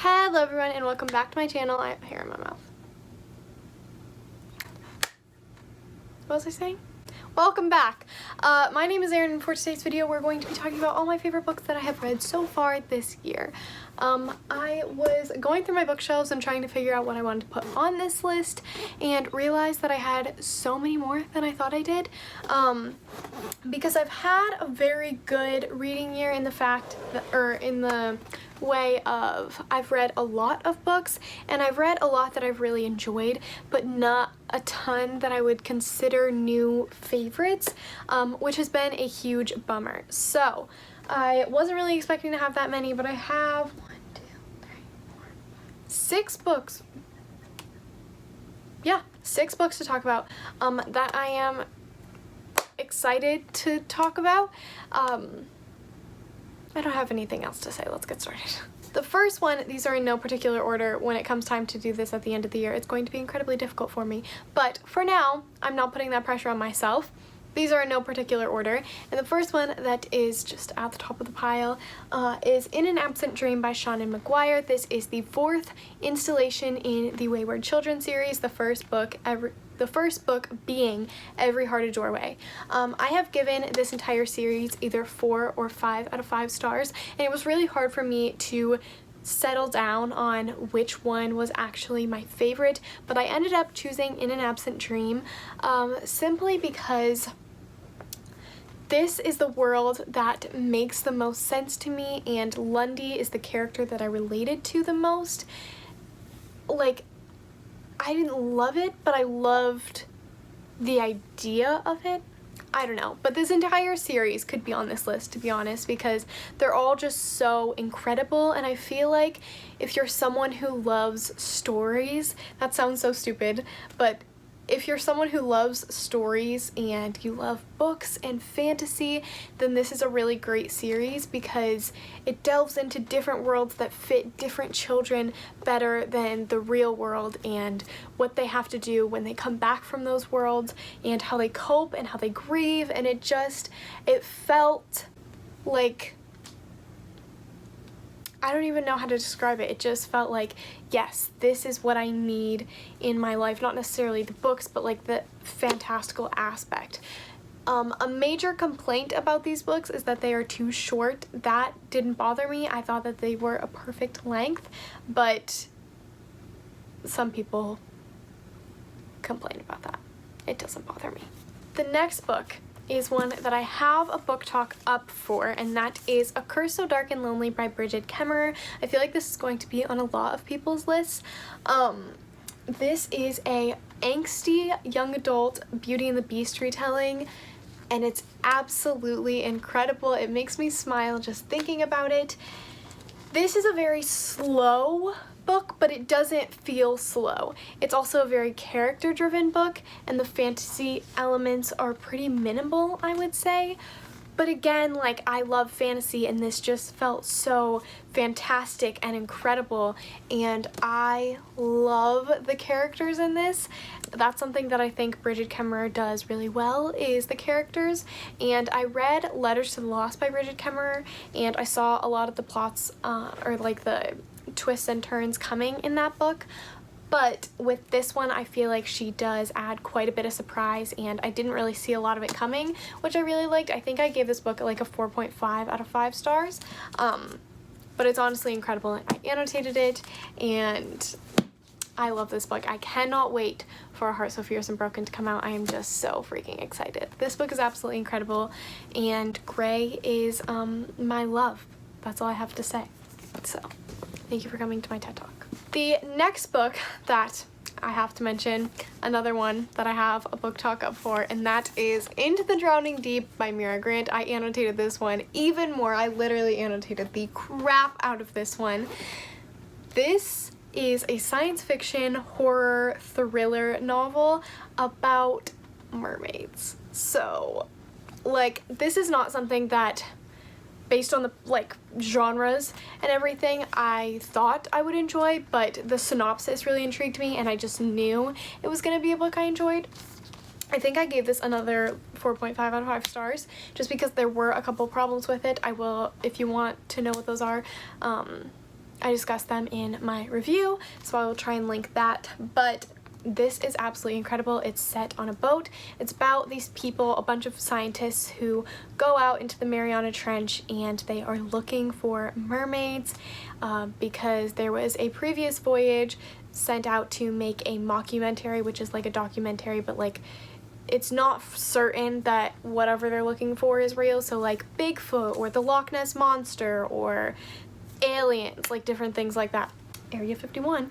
Hello everyone and welcome back to my channel. I have hair in my mouth. What was I saying? Welcome back. My name is Erin and for today's video we're going to be talking about all my favorite books that I have read so far this year. I was going through my bookshelves and trying to figure out what I wanted to put on this list and realized that I had so many more than I thought I did. Because I've had a very good reading year in the way of I've read a lot of books and I've read a lot that I've really enjoyed, but not a ton that I would consider new favorites, which has been a huge bummer. So I wasn't really expecting to have that many, but I have 6 books. Yeah, 6 books to talk about that I am excited to talk about. I don't have anything else to say. Let's get started. The first one, these are in no particular order. When it comes time to do this at the end of the year, it's going to be incredibly difficult for me. But for now, I'm not putting that pressure on myself. These are in no particular order. And the first one that is just at the top of the pile is In an Absent Dream by Seanan McGuire. This is the 4th installation in the Wayward Children series, the first book being Every Heart a Doorway. I have given this entire series either 4 or 5 out of 5 stars, and it was really hard for me to settle down on which one was actually my favorite, but I ended up choosing In an Absent Dream simply because this is the world that makes the most sense to me, and Lundy is the character that I related to the most. Like, I didn't love it, but I loved the idea of it. I don't know, but this entire series could be on this list, to be honest, because they're all just so incredible, and I feel like if you're someone who loves stories, that sounds so stupid, but if you're someone who loves stories and you love books and fantasy, then this is a really great series because it delves into different worlds that fit different children better than the real world, and what they have to do when they come back from those worlds and how they cope and how they grieve, and it felt like, I don't even know how to describe it. It just felt like, yes, this is what I need in my life. Not necessarily the books, but like the fantastical aspect. A major complaint about these books is that they are too short. That didn't bother me. I thought that they were a perfect length, but some people complain about that. It doesn't bother me. The next book is one that I have a book talk up for, and that is A Curse So Dark and Lonely by Brigid Kemmerer. I feel like this is going to be on a lot of people's lists. This is a angsty young adult Beauty and the Beast retelling, and it's absolutely incredible. It makes me smile just thinking about it. This is a very slow book, but it doesn't feel slow. It's also a very character-driven book, and the fantasy elements are pretty minimal, I would say. But again, like, I love fantasy, and this just felt so fantastic and incredible, and I love the characters in this. That's something that I think Brigid Kemmerer does really well, is the characters. And I read Letters to the Lost by Brigid Kemmerer, and I saw a lot of the plots, or like the twists and turns coming in that book. But with this one, I feel like she does add quite a bit of surprise, and I didn't really see a lot of it coming, which I really liked. I think I gave this book like a 4.5 out of 5 stars. But it's honestly incredible. I annotated it, and I love this book. I cannot wait for A Heart So Fierce and Broken to come out. I am just so freaking excited. This book is absolutely incredible, and Gray is my love. That's all I have to say. So, thank you for coming to my TED Talk. The next book that I have to mention, another one that I have a book talk up for, and that is Into the Drowning Deep by Mira Grant. I annotated this one even more. I literally annotated the crap out of this one. This is a science fiction horror thriller novel about mermaids. So, like, this is not something that, based on the like genres and everything, I thought I would enjoy, but the synopsis really intrigued me, and I just knew it was gonna be a book I enjoyed. I think I gave this another 4.5 out of 5 stars just because there were a couple problems with it. I will, if you want to know what those are, I discussed them in my review, so I will try and link that, but this is absolutely incredible. It's set on a boat. It's about these people, a bunch of scientists who go out into the Mariana Trench, and they are looking for mermaids because there was a previous voyage sent out to make a mockumentary, which is like a documentary, but like it's not certain that whatever they're looking for is real. So like Bigfoot or the Loch Ness Monster or aliens, like different things like that. Area 51.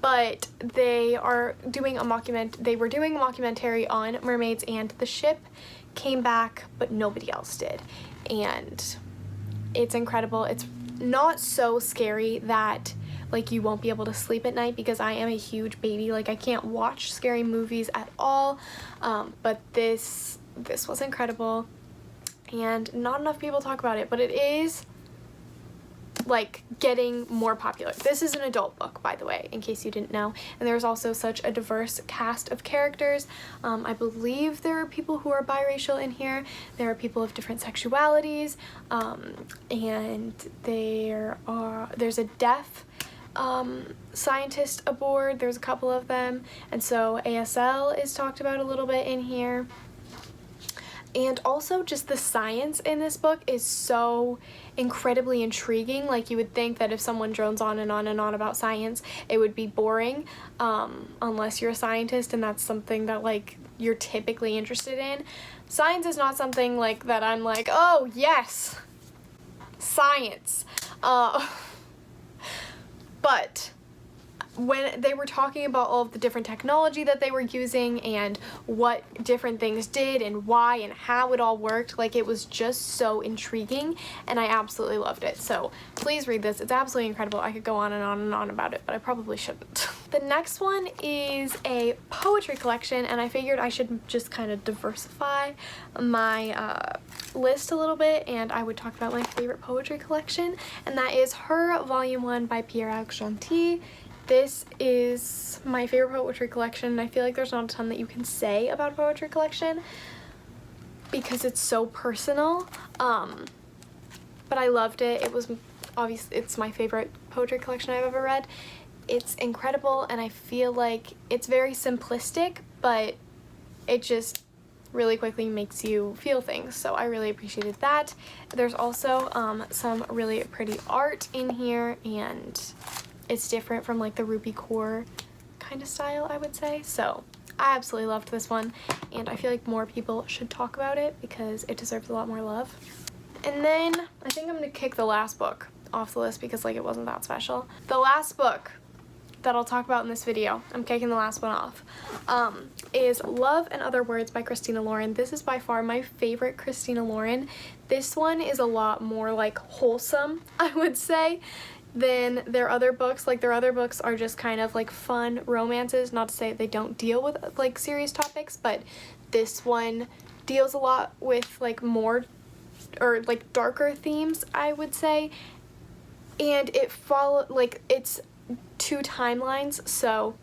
But they were doing a mockumentary on mermaids, and the ship came back, but nobody else did. And it's incredible. It's not so scary that like you won't be able to sleep at night, because I am a huge baby. Like I can't watch scary movies at all. But this was incredible, and not enough people talk about it, but it is like getting more popular. This is an adult book, by the way, in case you didn't know, and there's also such a diverse cast of characters. I believe there are people who are biracial in here. There are people of different sexualities, and there's a deaf scientist aboard. There's a couple of them, and so ASL is talked about a little bit in here. And also just the science in this book is so incredibly intriguing. Like you would think that if someone drones on and on and on about science, it would be boring, unless you're a scientist and that's something that like you're typically interested in. Science is not something like that I'm like, oh yes, science. But when they were talking about all of the different technology that they were using and what different things did and why and how it all worked, like it was just so intriguing, and I absolutely loved it. So please read this. It's absolutely incredible. I could go on and on and on about it, but I probably shouldn't. The next one is a poetry collection, and I figured I should just kind of diversify my list a little bit, and I would talk about my favorite poetry collection, and that is Her Volume 1 by Pierre-Alex Gentil. This is my favorite poetry collection, and I feel like there's not a ton that you can say about a poetry collection because it's so personal, but I loved it. It was obviously, it's my favorite poetry collection I've ever read. It's incredible, and I feel like it's very simplistic, but it just really quickly makes you feel things, so I really appreciated that. There's also some really pretty art in here, and it's different from like the Ruby Core kind of style, I would say. So I absolutely loved this one, and I feel like more people should talk about it because it deserves a lot more love. And then I think I'm gonna kick the last book off the list because like it wasn't that special. The last book that I'll talk about in this video, I'm kicking the last one off, is Love and Other Words by Christina Lauren. This is by far my favorite Christina Lauren. This one is a lot more like wholesome, I would say, than their other books. Like their other books are just kind of like fun romances, not to say they don't deal with like serious topics, but this one deals a lot with like more or like darker themes, I would say, and it's two timelines. So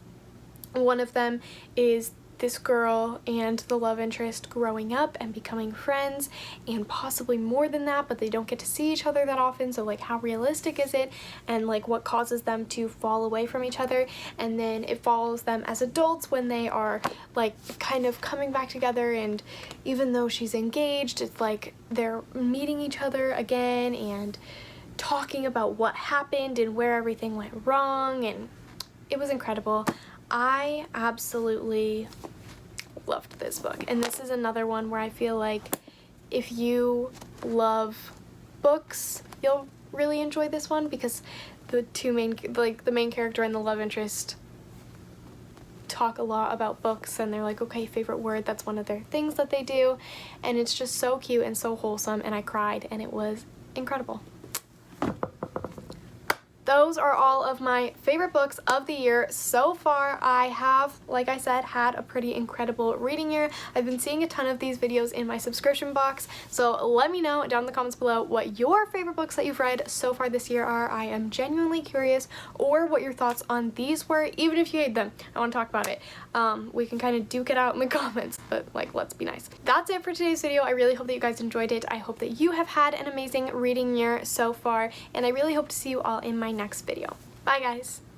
one of them is this girl and the love interest growing up and becoming friends, and possibly more than that, but they don't get to see each other that often, so like how realistic is it, and like what causes them to fall away from each other. And then it follows them as adults when they are like kind of coming back together, and even though she's engaged, it's like they're meeting each other again and talking about what happened and where everything went wrong, and it was incredible. I absolutely loved this book, and this is another one where I feel like if you love books, you'll really enjoy this one, because the main character and the love interest talk a lot about books, and they're like, okay, favorite word, that's one of their things that they do, and it's just so cute and so wholesome, and I cried, and it was incredible. those are all of my favorite books of the year so far. I have, like I said, had a pretty incredible reading year. I've been seeing a ton of these videos in my subscription box, so let me know down in the comments below what your favorite books that you've read so far this year are. I am genuinely curious, or what your thoughts on these were. Even if you hate them, I want to talk about it. We can kind of duke it out in the comments, but like, let's be nice. That's it for today's video. I really hope that you guys enjoyed it. I hope that you have had an amazing reading year so far, and I really hope to see you all in my next video. Bye guys!